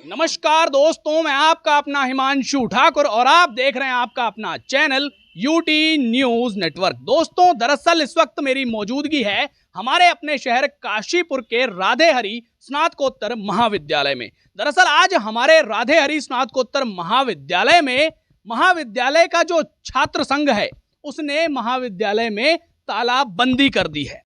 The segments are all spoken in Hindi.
नमस्कार दोस्तों, मैं आपका अपना हिमांशु ठाकुर और आप देख रहे हैं आपका अपना चैनल यूटी न्यूज नेटवर्क। दोस्तों, दरअसल इस वक्त मेरी मौजूदगी है हमारे अपने शहर काशीपुर के राधे हरि स्नातकोत्तर महाविद्यालय में। दरअसल आज हमारे राधे हरि स्नातकोत्तर महाविद्यालय में महाविद्यालय का जो छात्र संघ है उसने महाविद्यालय में तालाबंदी कर दी है।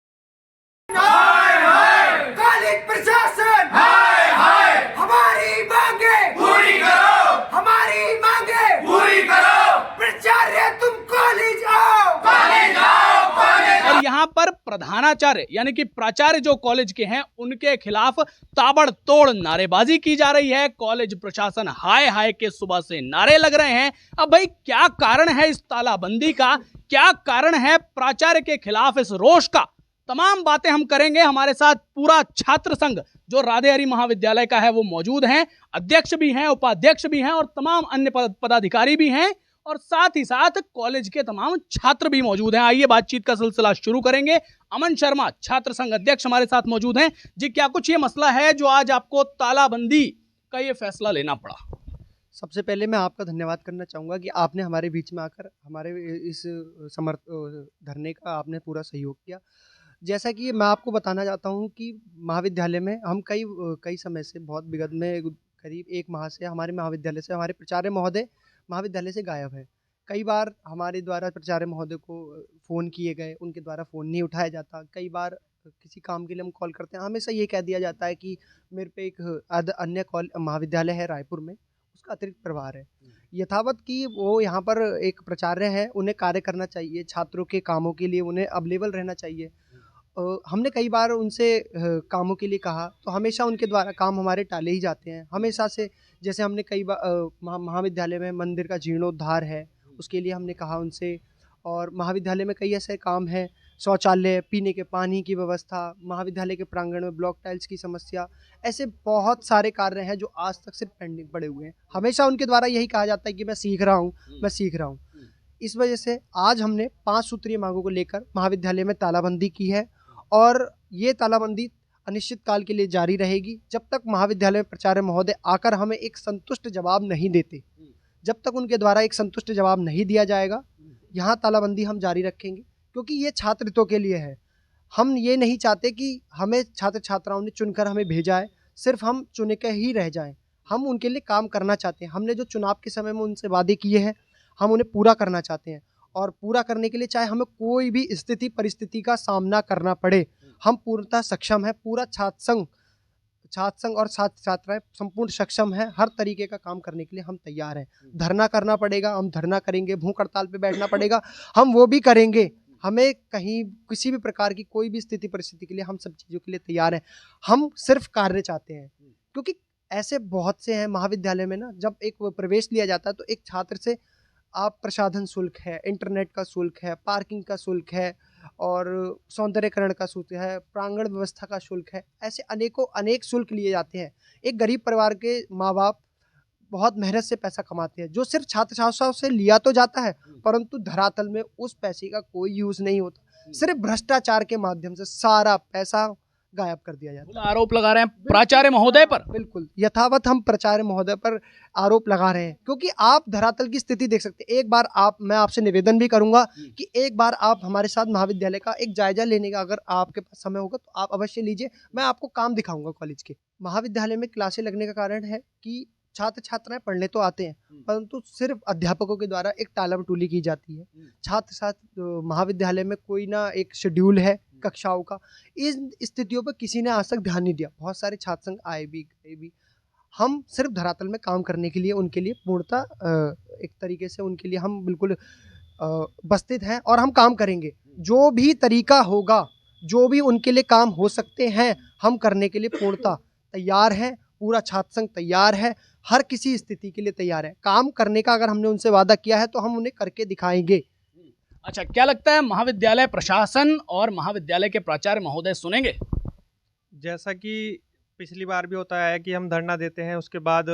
हाय हाय कॉलेज प्रशासन, हाय हाय हमारी मांगे पूरी करो, हमारी मांगे पूरी करो। प्राचार्य तुम कॉलेज आओ, कॉलेज आओ, कॉलेज आओ। और यहाँ पर प्रधानाचार्य यानी कि प्राचार्य जो कॉलेज के हैं उनके खिलाफ ताबड़तोड़ नारेबाजी की जा रही है। कॉलेज प्रशासन हाय हाय के सुबह से नारे लग रहे हैं। अब भाई क्या कारण है इस तालाबंदी का, क्या कारण है प्राचार्य के खिलाफ इस रोष का, तमाम बातें हम करेंगे। हमारे साथ पूरा छात्र संघ जो राधे हरि महाविद्यालय का है वो मौजूद हैं, अध्यक्ष भी हैं, उपाध्यक्ष भी हैं और तमाम अन्य पदाधिकारी भी हैं और साथ ही साथ कॉलेज के तमाम छात्र भी मौजूद हैं। आइए बातचीत का सिलसिला शुरू करेंगे। अमन शर्मा छात्र संघ अध्यक्ष हमारे साथ मौजूद हैं। जी, क्या कुछ ये मसला है जो आज आपको तालाबंदी का ये फैसला लेना पड़ा? सबसे पहले मैं आपका धन्यवाद करना चाहूँगा कि आपने हमारे बीच में आकर हमारे इस धरने का आपने पूरा सहयोग किया। जैसा कि मैं आपको बताना चाहता हूँ कि महाविद्यालय में हम कई समय से बहुत विगत में करीब 1 माह से हमारे महाविद्यालय से हमारे प्राचार्य महोदय महाविद्यालय से गायब है। कई बार हमारे द्वारा प्राचार्य महोदय को फ़ोन किए गए, उनके द्वारा फ़ोन नहीं उठाया जाता। कई बार किसी काम के लिए हम कॉल करते हैं, हमेशा ये कह दिया जाता है कि मेरे पे एक अन्य महाविद्यालय है रायपुर में, उसका अतिरिक्त प्रभार है। यथावत कि वो यहाँ पर एक प्राचार्य है, उन्हें कार्य करना चाहिए, छात्रों के कामों के लिए उन्हें अवेलेबल रहना चाहिए। हमने कई बार उनसे कामों के लिए कहा तो हमेशा उनके द्वारा काम हमारे टाले ही जाते हैं। हमेशा से जैसे हमने कई बार महाविद्यालय में मंदिर का जीर्णोद्धार है, उसके लिए हमने कहा उनसे। और महाविद्यालय में कई ऐसे काम हैं, शौचालय, पीने के पानी की व्यवस्था, महाविद्यालय के प्रांगण में ब्लॉक टाइल्स की समस्या, ऐसे बहुत सारे कार्य हैं जो आज तक सिर्फ पेंडिंग पड़े हुए हैं। हमेशा उनके द्वारा यही कहा जाता है कि मैं सीख रहा हूँ, मैं सीख रहा हूँ। इस वजह से आज हमने 5 सूत्रीय मांगों को लेकर महाविद्यालय में तालाबंदी की है और ये तालाबंदी अनिश्चित काल के लिए जारी रहेगी जब तक महाविद्यालय में प्राचार्य महोदय आकर हमें एक संतुष्ट जवाब नहीं देते। जब तक उनके द्वारा एक संतुष्ट जवाब नहीं दिया जाएगा, यहाँ तालाबंदी हम जारी रखेंगे, क्योंकि ये छात्र हितों के लिए है। हम ये नहीं चाहते कि हमें छात्र छात्राओं ने चुनकर हमें भेजा है, सिर्फ हम चुन के ही रह जाएं। हम उनके लिए काम करना चाहते हैं। हमने जो चुनाव के समय में उनसे वादे किए हैं, हम उन्हें पूरा करना चाहते हैं और पूरा करने के लिए चाहे हमें कोई भी स्थिति परिस्थिति का सामना करना पड़े, हम पूर्णतः सक्षम है। पूरा छात्र संघ और छात्र छात्राएं संपूर्ण सक्षम है। हर तरीके का काम करने के लिए हम तैयार हैं। धरना करना पड़ेगा, हम धरना करेंगे। भूख हड़ताल पे बैठना पड़ेगा, हम वो भी करेंगे। हमें कहीं किसी भी प्रकार की कोई भी स्थिति परिस्थिति के लिए हम सब चीज़ों के लिए तैयार हैं। हम सिर्फ कार्य चाहते हैं, क्योंकि ऐसे बहुत से हैं महाविद्यालय में ना, जब एक प्रवेश लिया जाता है तो एक छात्र से आप प्रसाधन शुल्क है, इंटरनेट का शुल्क है, पार्किंग का शुल्क है और सौंदर्यकरण का शुल्क है, प्रांगण व्यवस्था का शुल्क है, ऐसे अनेक शुल्क लिए जाते हैं। एक गरीब परिवार के माँ बाप बहुत मेहनत से पैसा कमाते हैं, जो सिर्फ छात्र छात्राओं से लिया तो जाता है परंतु धरातल में उस पैसे का कोई यूज़ नहीं होता। सिर्फ भ्रष्टाचार के माध्यम से सारा पैसा गायब कर दिया जाता है। आरोप लगा रहे हैं प्राचार्य महोदय पर। बिल्कुल यथावत हम प्राचार्य महोदय पर आरोप लगा रहे हैं, क्योंकि आप धरातल की स्थिति देख सकते हैं। एक बार मैं आपसे निवेदन भी करूंगा कि एक बार आप हमारे साथ महाविद्यालय का एक जायजा लेने का अगर आपके पास समय होगा तो आप अवश्य लीजिए। मैं आपको काम दिखाऊंगा कॉलेज के। महाविद्यालय में क्लासें लगने का कारण है कि छात्र छात्राएं पढ़ने तो आते हैं परंतु सिर्फ अध्यापकों के द्वारा एक टालमटोली की जाती है। महाविद्यालय में कोई ना एक शेड्यूल है कक्षाओं का। इन स्थितियों पर किसी ने आज तक ध्यान नहीं दिया। बहुत सारे छात्र संघ आए भी गए भी। हम सिर्फ धरातल में काम करने के लिए उनके लिए पूर्णतः एक तरीके से उनके लिए हम बिल्कुल उपस्थित हैं और हम काम करेंगे। जो भी तरीका होगा, जो भी उनके लिए काम हो सकते हैं, हम करने के लिए पूर्णतः तैयार हैं। पूरा छात्र संघ तैयार है, हर किसी स्थिति के लिए तैयार है। काम करने का अगर हमने उनसे वादा किया है तो हम उन्हें करके दिखाएंगे। अच्छा, क्या लगता है महाविद्यालय प्रशासन और महाविद्यालय के प्राचार्य महोदय सुनेंगे? जैसा कि पिछली बार भी होता है कि हम धरना देते हैं, उसके बाद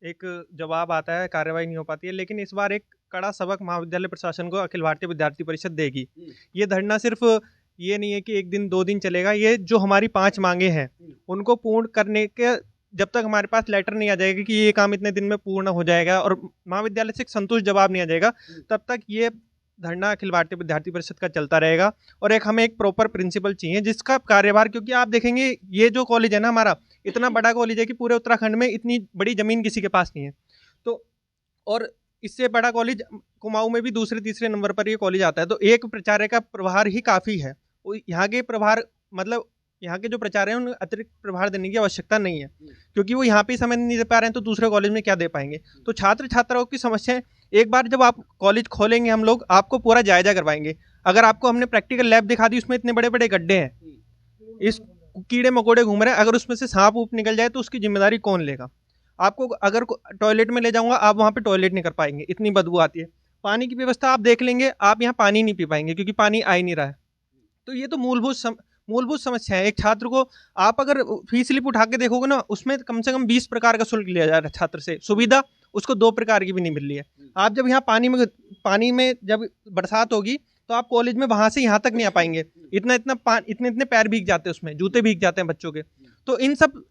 एक जवाब आता है, कार्रवाई नहीं हो पाती है, लेकिन इस बार एक कड़ा सबक महाविद्यालय प्रशासन को अखिल भारतीय विद्यार्थी परिषद देगी। ये धरना सिर्फ ये नहीं है कि 1 दिन 2 दिन चलेगा। ये जो हमारी 5 मांगे हैं उनको पूर्ण करने के जब तक हमारे पास लेटर नहीं आ जाएगा कि ये काम इतने दिन में पूर्ण हो जाएगा और महाविद्यालय से एक संतुष्ट जवाब नहीं आ जाएगा, तब तक ये धरना अखिल भारतीय विद्यार्थी परिषद का चलता रहेगा। और हमें एक प्रॉपर प्रिंसिपल चाहिए जिसका कार्यभार, क्योंकि आप देखेंगे ये जो कॉलेज है ना हमारा, इतना बड़ा कॉलेज है कि पूरे उत्तराखंड में इतनी बड़ी ज़मीन किसी के पास नहीं है। तो और इससे बड़ा कॉलेज कुमाऊं में भी दूसरे तीसरे नंबर पर ये कॉलेज आता है। तो एक प्राचार्य का प्रभार ही काफ़ी है। यहाँ के प्रभार मतलब यहाँ के जो प्राचार्य हैं उन्हें अतिरिक्त प्रभार देने की आवश्यकता नहीं है, क्योंकि वो यहाँ पे समय नहीं दे पा रहे हैं तो दूसरे कॉलेज में क्या दे पाएंगे। तो छात्र छात्राओं की समस्याएं, एक बार जब आप कॉलेज खोलेंगे हम लोग आपको पूरा जायजा करवाएंगे। अगर आपको हमने प्रैक्टिकल लैब दिखा दी, उसमें इतने बड़े बड़े गड्ढे हैं, इस कीड़े मकोड़े घूम रहे हैं, अगर उसमें से सांप ऊप निकल जाए तो उसकी जिम्मेदारी कौन लेगा। आपको अगर टॉयलेट में ले जाऊंगा आप वहाँ पे टॉयलेट नहीं कर पाएंगे, इतनी बदबू आती है। पानी की व्यवस्था आप देख लेंगे, आप यहाँ पानी नहीं पी पाएंगे क्योंकि पानी आ ही नहीं रहा है। तो ये तो मूलभूत समस्या है। एक छात्र को आप अगर फीस स्लिप उठा के देखोगे ना, उसमें कम से कम 20 प्रकार का शुल्क लिया जा रहा है छात्र से। सुविधा उसको 2 प्रकार की भी नहीं मिल रही है। आप जब यहाँ पानी में जब बरसात होगी तो आप कॉलेज में वहाँ से यहाँ तक नहीं आ पाएंगे, इतने पैर भीग जाते हैं, उसमें जूते भीग जाते हैं बच्चों के। तो इन सब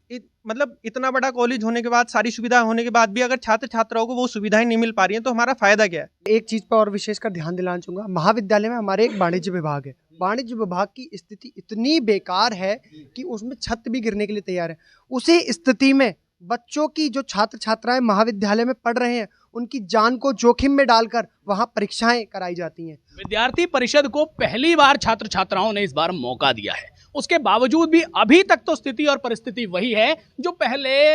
मतलब इतना बड़ा कॉलेज होने के बाद, सारी सुविधा होने के बाद भी अगर छात्र छात्राओं को वो सुविधाएं नहीं मिल पा रही हैं तो हमारा फायदा क्या है। एक चीज़ पर और विशेषकर ध्यान दिलाना चाहूँगा, महाविद्यालय में हमारे एक वाणिज्य विभाग है। वाणिज्य विभाग की स्थिति इतनी बेकार है कि उसमें छत भी गिरने के लिए तैयार है। उसी स्थिति में बच्चों की जो छात्र छात्राएं महाविद्यालय में पढ़ रहे हैं, उनकी जान को जोखिम में डालकर वहां परीक्षाएं कराई जाती हैं। विद्यार्थी परिषद को पहली बार छात्र छात्राओं ने इस बार मौका दिया है, उसके बावजूद भी अभी तक तो स्थिति और परिस्थिति वही है जो पहले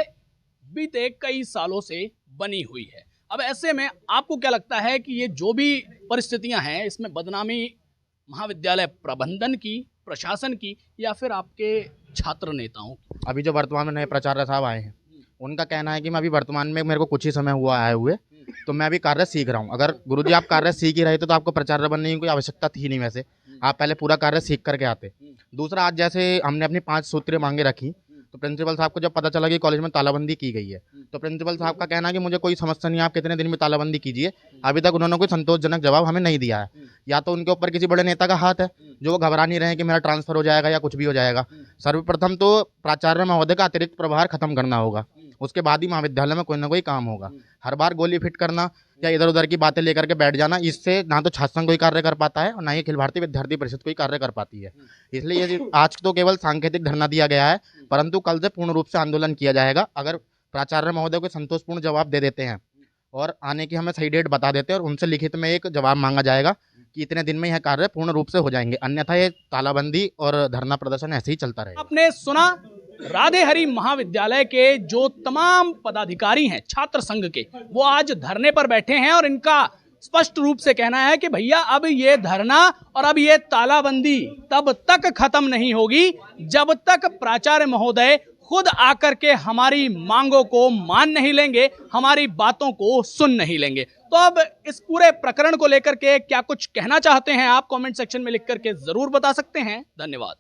बीते कई सालों से बनी हुई है। अब ऐसे में आपको क्या लगता है कि ये जो भी परिस्थितियां हैं, इसमें बदनामी महाविद्यालय प्रबंधन की, प्रशासन की, या फिर आपके छात्र नेताओं की? अभी जो वर्तमान में नए प्राचार्य साहब आए हैं, उनका कहना है कि मैं अभी वर्तमान में, मेरे को कुछ ही समय हुआ आए हुए, तो मैं अभी कार्य सीख रहा हूँ। अगर गुरुजी आप कार्य सीख ही रहे थे तो आपको प्राचार्य बनने की कोई आवश्यकता थी नहीं। वैसे आप पहले पूरा कार्य सीख करके आते। दूसरा, आज जैसे हमने अपनी 5 सूत्रीय मांगे रखी, तो प्रिंसिपल साहब को जब पता चला कि कॉलेज में तालाबंदी की गई है, तो प्रिंसिपल साहब का कहना है कि मुझे कोई समस्या नहीं, आप कितने दिन में तालाबंदी कीजिए। अभी तक उन्होंने कोई संतोषजनक जवाब हमें नहीं दिया है। या तो उनके ऊपर किसी बड़े नेता का हाथ है जो वो घबरा नहीं रहे हैं कि मेरा ट्रांसफर हो जाएगा या कुछ भी हो जाएगा। सर्वप्रथम तो प्राचार्य महोदय का अतिरिक्त प्रभार खत्म करना होगा, उसके बाद ही महाविद्यालय में कोई ना कोई काम होगा। हर बार गोली फिट करना या इधर उधर की बातें लेकर के बैठ जाना, इससे ना तो छात्र संघ कोई कार्य कर पाता है और ना ही अखिल भारतीय विद्यार्थी परिषद कोई कार्य कर पाती है। इसलिए ये आज तो केवल सांकेतिक धरना दिया गया है, परंतु कल से पूर्ण रूप से आंदोलन किया जाएगा। अगर प्राचार्य महोदय को संतोषपूर्ण जवाब दे देते हैं और आने की हमें सही डेट बता देते हैं और उनसे लिखित में एक जवाब मांगा जाएगा कि इतने दिन में यह कार्य पूर्ण रूप से हो जाएंगे, अन्यथा ये तालाबंदी और धरना प्रदर्शन ऐसे ही चलता रहेगा। आपने सुना, राधे हरि महाविद्यालय के जो तमाम पदाधिकारी हैं छात्र संघ के, वो आज धरने पर बैठे हैं और इनका स्पष्ट रूप से कहना है कि भैया अब ये धरना और अब ये तालाबंदी तब तक खत्म नहीं होगी जब तक प्राचार्य महोदय खुद आकर के हमारी मांगों को मान नहीं लेंगे, हमारी बातों को सुन नहीं लेंगे। तो अब इस पूरे प्रकरण को लेकर के क्या कुछ कहना चाहते हैं आप, कमेंट सेक्शन में लिख करके जरूर बता सकते हैं। धन्यवाद।